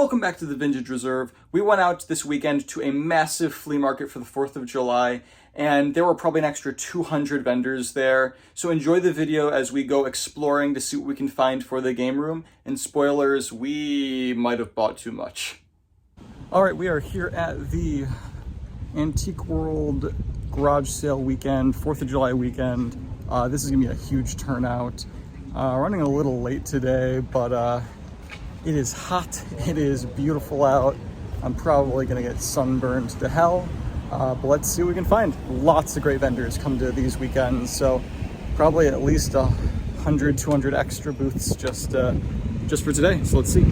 Welcome back to the Vintage Reserve. We went out this weekend to a massive flea market for the 4th of July, and there were probably an extra 200 vendors there. So enjoy the video as we go exploring to see what we can find for the game room. And spoilers, we might have bought too much. All right, we are here at the Antique World garage sale weekend, 4th of July weekend. This is gonna be a huge turnout. Running a little late today, but it is hot, it is beautiful out. I'm probably gonna get sunburned to hell, but let's see what we can find. Lots of great vendors come to these weekends, so probably at least 100, 200 extra booths just for today, so let's see.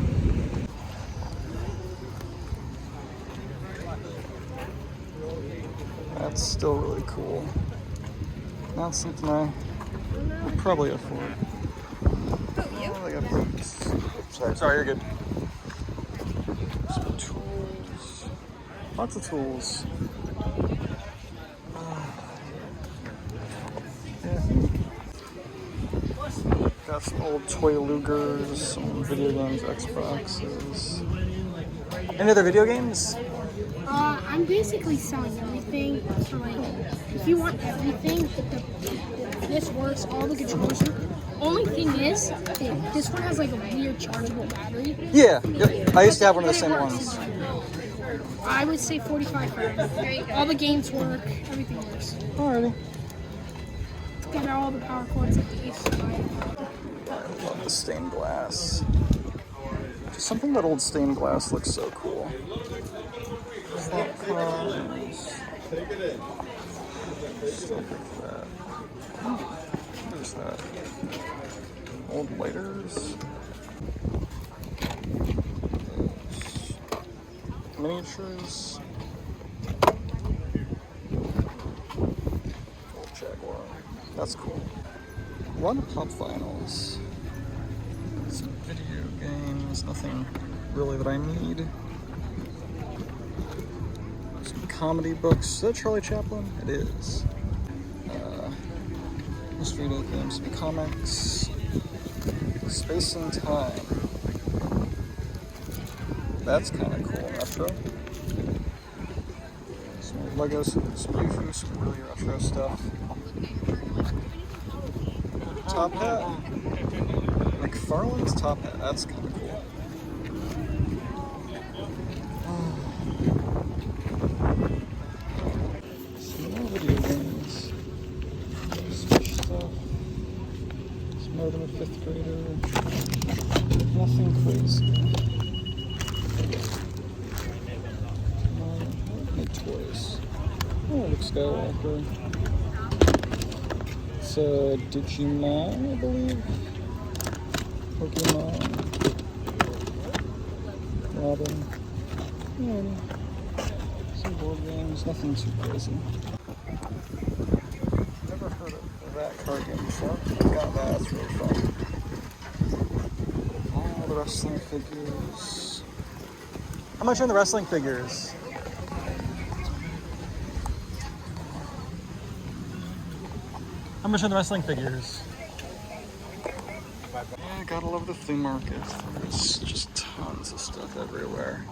That's still really cool. Not something I would probably afford. Oh, they got boots. Sorry, you're good. Some tools. Lots of tools. Yeah. Got some old toy Lugers, some video games, Xboxes. Any other video games? I'm basically selling everything. So like, if you want everything, this works, all the controllers. Only thing is, this one has like a weird chargeable battery. Yeah, yep. I used to have one of the same ones. I would say 45 for it. All the games work, everything works. Alrighty. Got all the power cords at these. I love the stained glass. Just something about old stained glass looks so cool. Stuff like that. There's that. Old lighters. Miniatures. Old Jaguar. That's cool. A lot of pop vinyls. Some video games. Nothing really that I need. Some comedy books. Is that Charlie Chaplin? It is. History video games. Some comics. Space and Time. That's kind of cool, retro. Some Lego, some Spree-Foo, some really retro stuff. Top hat. McFarlane's top hat, that's kind of cool. Some more video games. Switch stuff. More than a 5th grader. Nothing crazy. Make toys. Oh, Luke Skywalker. It's a Digimon, I believe. Pokemon. Robin. Yeah. Some board games. Nothing too crazy. Never heard of that card game before. Got that, that's really fun. All the wrestling figures. How much are the wrestling figures? How much are the wrestling figures? Yeah, gotta love the flea market. There's just tons of stuff everywhere.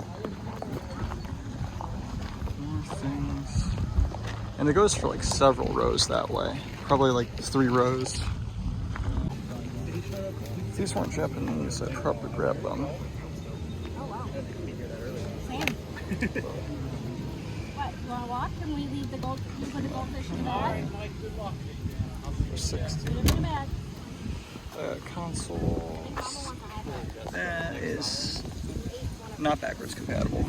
More things. And it goes for like several rows that way. Probably like 3 rows. If these weren't Japanese, I'd probably grab them. Oh wow. Sam. What? You wanna walk? Can we leave the put the goldfish in the bag? For 60. Put it in the bag. Consoles. That is not backwards compatible.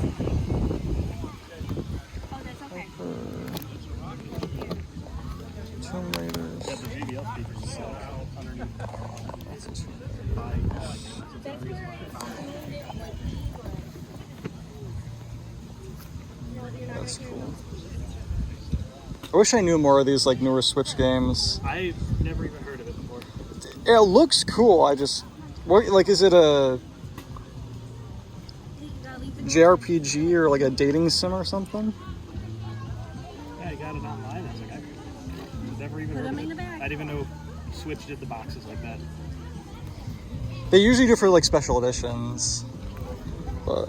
Oh, that's okay. Tomb Raiders. That's cool. I wish I knew more of these like newer Switch games. I've never even heard of it before. It looks cool. I just, what, like, is it a JRPG or like a dating sim or something? Yeah, I got it online. I was like, I've never even Put heard them of in it. the bag. I didn't even know Switch did the boxes like that. They usually do for like special editions, but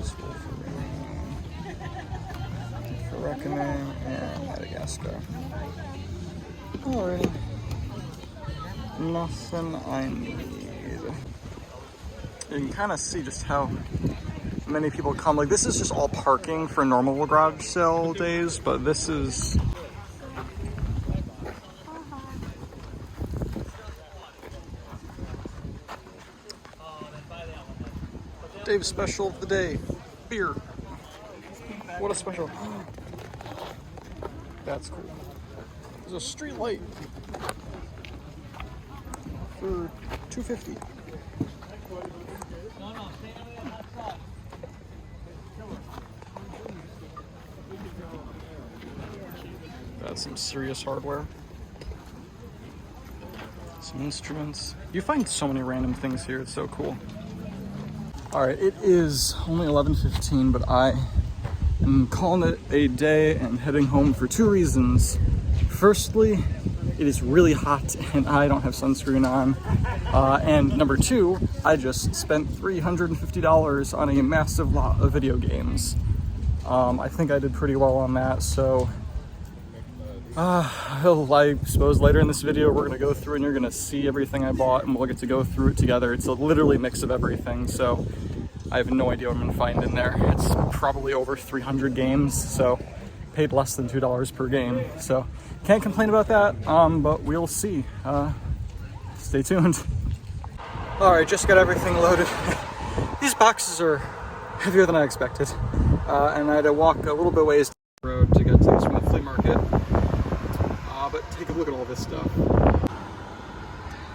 Peaceful for Reckoning and Madagascar. Alrighty. Nothing I need. You can kind of see just how many people come. Like, this is just all parking for normal garage sale days, but this is... Dave's special of the day. Beer. What a special. That's cool. There's a street light for $2.50. That's some serious hardware. Some instruments. You find so many random things here. It's so cool. All right, it is only 11:15, but I am calling it a day and heading home for two reasons. Firstly, it is really hot and I don't have sunscreen on. And number two, I just spent $350 on a massive lot of video games. I think I did pretty well on that, so I suppose later in this video we're gonna go through and you're gonna see everything I bought and we'll get to go through it together. It's a literally mix of everything, so I have no idea what I'm gonna find in there. It's probably over 300 games, so paid less than $2 per game. So can't complain about that, but we'll see. Stay tuned. All right, just got everything loaded. These boxes are heavier than I expected. And I had to walk a little bit ways down the road to get to this one flea market. But take a look at all this stuff.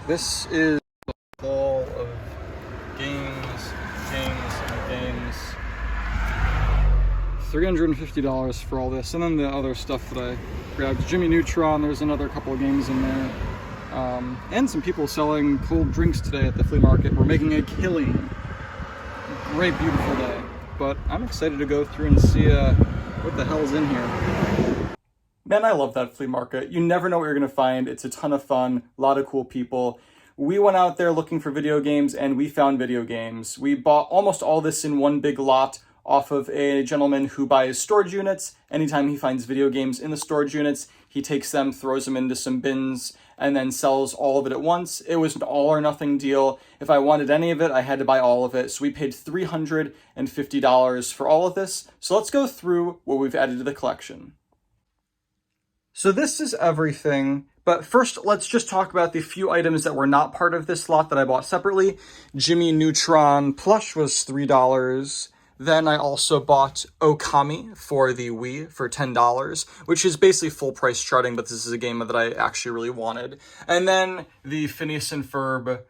This is all of games. $350 for all this, and then the other stuff that I grabbed. Jimmy Neutron, there's another couple of games in there. And some people selling cold drinks today at the flea market. We're making a killing. Great, beautiful day. But I'm excited to go through and see what the hell's in here. Man, I love that flea market. You never know what you're gonna find. It's a ton of fun, a lot of cool people. We went out there looking for video games and we found video games. We bought almost all this in one big lot off of a gentleman who buys storage units. Anytime he finds video games in the storage units, he takes them, throws them into some bins, and then sells all of it at once. It was an all or nothing deal. If I wanted any of it, I had to buy all of it. So we paid $350 for all of this. So let's go through what we've added to the collection. So this is everything, but first let's just talk about the few items that were not part of this lot that I bought separately. Jimmy Neutron plush was $3. Then I also bought Okami for the Wii for $10, which is basically full price charting, but this is a game that I actually really wanted. And then the Phineas and Ferb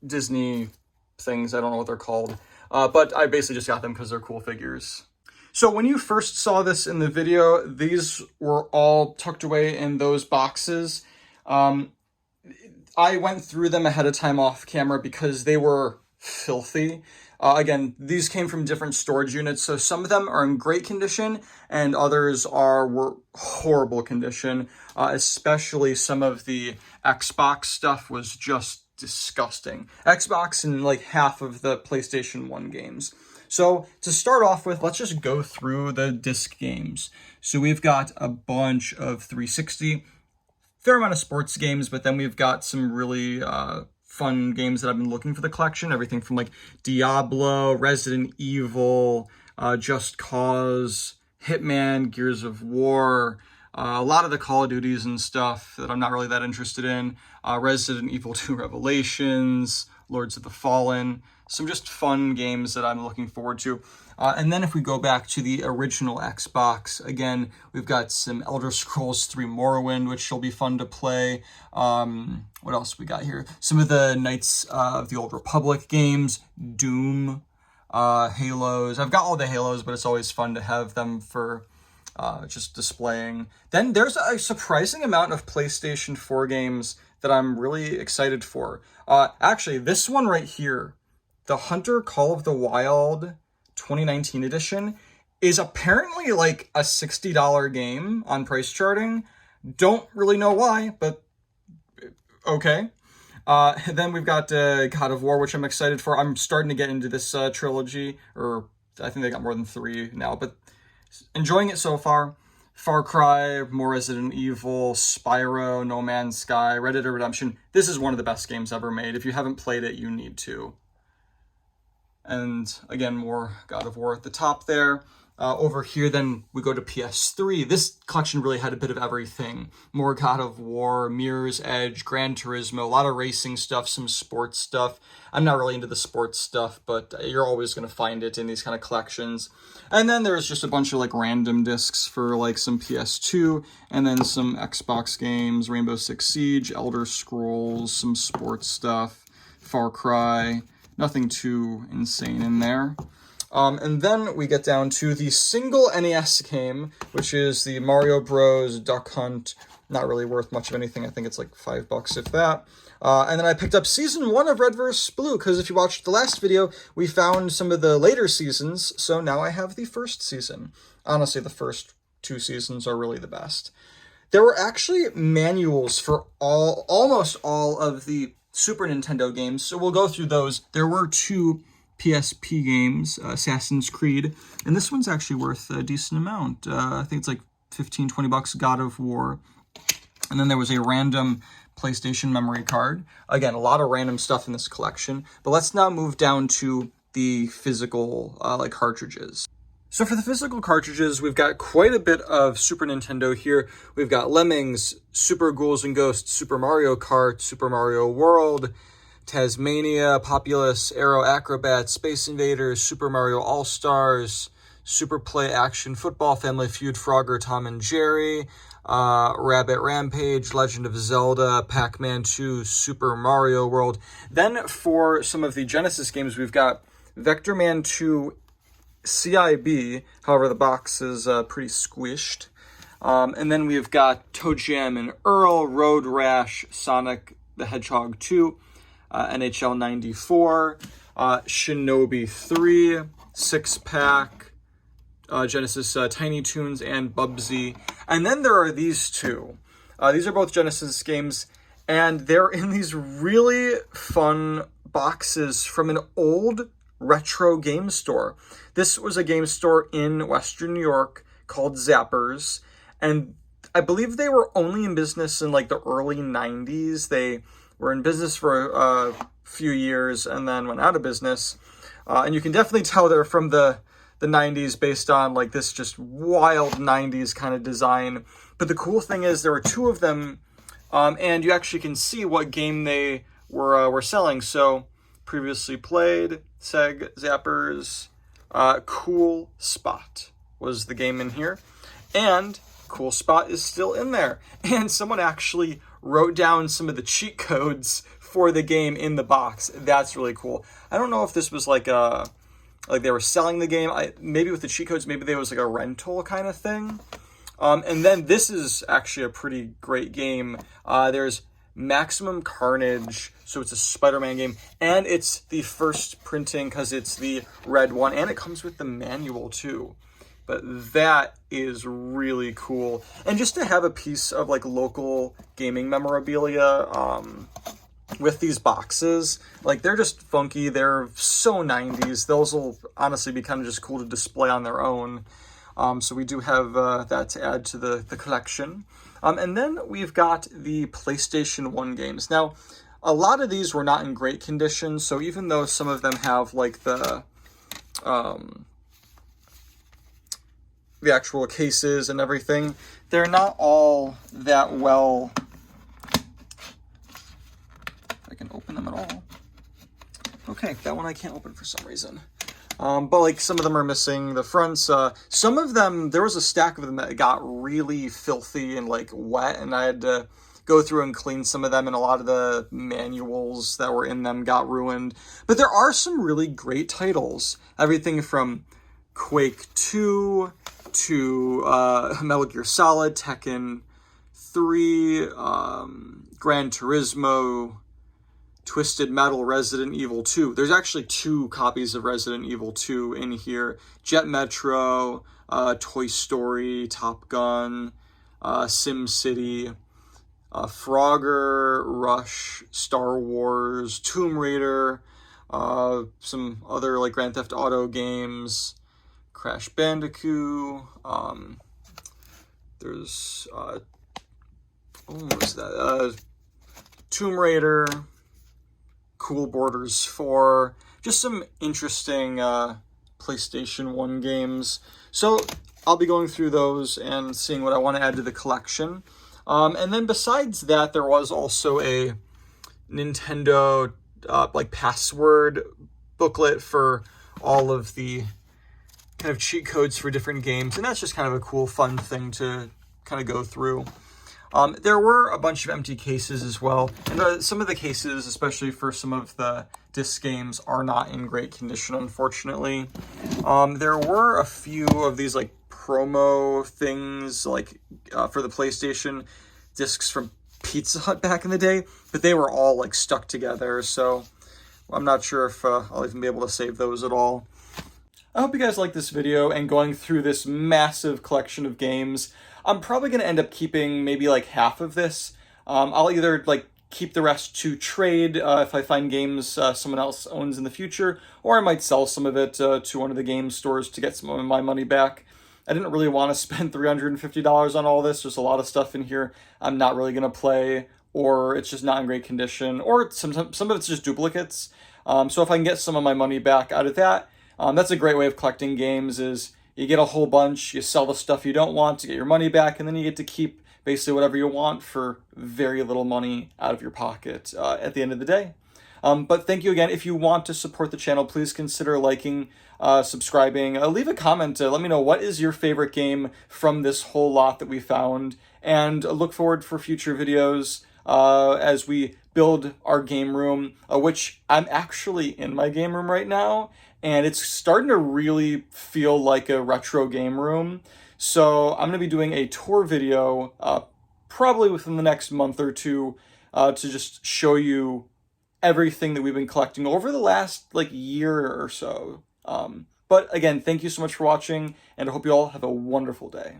Disney things, I don't know what they're called, but I basically just got them because they're cool figures. So when you first saw this in the video, these were all tucked away in those boxes. I went through them ahead of time off camera because they were filthy. Again, these came from different storage units, so some of them are in great condition and others were horrible condition. Especially some of the Xbox stuff was just disgusting. Xbox and like half of the PlayStation 1 games. So to start off with, let's just go through the disc games. So we've got a bunch of 360, fair amount of sports games, but then we've got some really fun games that I've been looking for the collection. Everything from like Diablo, Resident Evil, Just Cause, Hitman, Gears of War, a lot of the Call of Duties and stuff that I'm not really that interested in. Resident Evil 2 Revelations, Lords of the Fallen, some just fun games that I'm looking forward to. And then if we go back to the original Xbox, again, we've got some Elder Scrolls 3 Morrowind, which will be fun to play. What else we got here? Some of the Knights of the Old Republic games, Doom, Halos. I've got all the Halos, but it's always fun to have them for just displaying. Then there's a surprising amount of PlayStation 4 games that I'm really excited for. Actually, this one right here, the Hunter Call of the Wild 2019 edition, is apparently like a $60 game on price charting. Don't really know why, but okay. Then we've got God of War, which I'm excited for. I'm starting to get into this trilogy, or I think they got more than 3 now, but enjoying it so far. Far Cry, more Resident Evil, Spyro, No Man's Sky, Red Dead Redemption. This is one of the best games ever made. If you haven't played it, you need to. And again, more God of War at the top there. Over here, then we go to PS3. This collection really had a bit of everything. More God of War, Mirror's Edge, Gran Turismo, a lot of racing stuff, some sports stuff. I'm not really into the sports stuff, but you're always going to find it in these kind of collections. And then there's just a bunch of like random discs for like some PS2, and then some Xbox games, Rainbow Six Siege, Elder Scrolls, some sports stuff, Far Cry. Nothing too insane in there. And then we get down to the single NES game, which is the Mario Bros. Duck Hunt. Not really worth much of anything. I think it's like $5, if that. And then I picked up Season 1 of Red vs. Blue, because if you watched the last video, we found some of the later seasons, so now I have the first season. Honestly, the first 2 seasons are really the best. There were actually manuals for almost all of the Super Nintendo games, so we'll go through those. There were 2 PSP games, Assassin's Creed, and this one's actually worth a decent amount. I think it's like $15-20, God of War. And then there was a random PlayStation memory card. Again, a lot of random stuff in this collection, but let's now move down to the physical like cartridges. So for the physical cartridges, we've got quite a bit of Super Nintendo here. We've got Lemmings, Super Ghouls and Ghosts, Super Mario Kart, Super Mario World, Tasmania, Populous, Aero Acrobat, Space Invaders, Super Mario All-Stars, Super Play Action Football, Family Feud, Frogger, Tom and Jerry, Rabbit Rampage, Legend of Zelda, Pac-Man 2, Super Mario World. Then for some of the Genesis games, we've got Vector Man 2 CIB, however the box is pretty squished. And then we've got Toe Jam and Earl, Road Rash, Sonic the Hedgehog 2, NHL 94, Shinobi 3, 6-pack, Genesis Tiny Toons, and Bubsy. And then there are these 2. These are both Genesis games, and they're in these really fun boxes from an old retro game store. This was a game store in Western New York called Zappers, and I believe they were only in business in like the early 90s. They were in business for a few years and then went out of business. And you can definitely tell they're from the 90s based on like this just wild 90s kind of design. But the cool thing is there were 2 of them, and you actually can see what game they were selling. So previously played, Seg, Zappers, Cool Spot was the game in here. And Cool Spot is still in there. And someone actually wrote down some of the cheat codes for the game in the box. That's really cool. I don't know if this was like they were selling the game. Maybe with the cheat codes, maybe there was like a rental kind of thing. And then this is actually a pretty great game. There's Maximum Carnage, so it's a Spider-Man game, and it's the first printing because it's the red one, and it comes with the manual too. But that is really cool. And just to have a piece of like local gaming memorabilia with these boxes, like they're just funky. They're so 90s. Those will honestly be kind of just cool to display on their own. So we do have that to add to the collection. And then we've got the PlayStation 1 games. Now, a lot of these were not in great condition. So even though some of them have like the actual cases and everything, they're not all that well. If I can open them at all. Okay, that one I can't open for some reason. But like some of them are missing the fronts. Some of them, there was a stack of them that got really filthy and like wet, and I had to go through and clean some of them, and a lot of the manuals that were in them got ruined. But there are some really great titles. Everything from Quake 2 to Metal Gear Solid, Tekken 3, Gran Turismo, Twisted Metal, Resident Evil 2. There's actually 2 copies of Resident Evil 2 in here. Jet Metro, Toy Story, Top Gun, Sim City. Frogger, Rush, Star Wars, Tomb Raider, some other like Grand Theft Auto games, Crash Bandicoot. There's what was that? Tomb Raider, Cool Borders 4, just some interesting PlayStation 1 games. So I'll be going through those and seeing what I want to add to the collection. And then besides that, there was also a Nintendo like password booklet for all of the kind of cheat codes for different games, and that's just kind of a cool, fun thing to kind of go through. There were a bunch of empty cases as well, and some of the cases, especially for some of the disc games, are not in great condition, unfortunately. There were a few of these like promo things, like for the PlayStation discs from Pizza Hut back in the day, but they were all like stuck together, so I'm not sure if I'll even be able to save those at all. I hope you guys like this video and going through this massive collection of games. I'm probably going to end up keeping maybe like half of this. I'll either like keep the rest to trade if I find games someone else owns in the future, or I might sell some of it to one of the game stores to get some of my money back. I didn't really want to spend $350 on all this. There's a lot of stuff in here I'm not really going to play, or it's just not in great condition, or some of it's just duplicates. So if I can get some of my money back out of that, that's a great way of collecting games. Is you get a whole bunch, you sell the stuff you don't want to get your money back, and then you get to keep basically whatever you want for very little money out of your pocket at the end of the day. But thank you again. If you want to support the channel, please consider liking, subscribing, leave a comment. Let me know what is your favorite game from this whole lot that we found, and look forward for future videos as we build our game room, which I'm actually in my game room right now, and it's starting to really feel like a retro game room. So I'm going to be doing a tour video probably within the next month or two to just show you everything that we've been collecting over the last like year or so. But again, thank you so much for watching, and I hope you all have a wonderful day.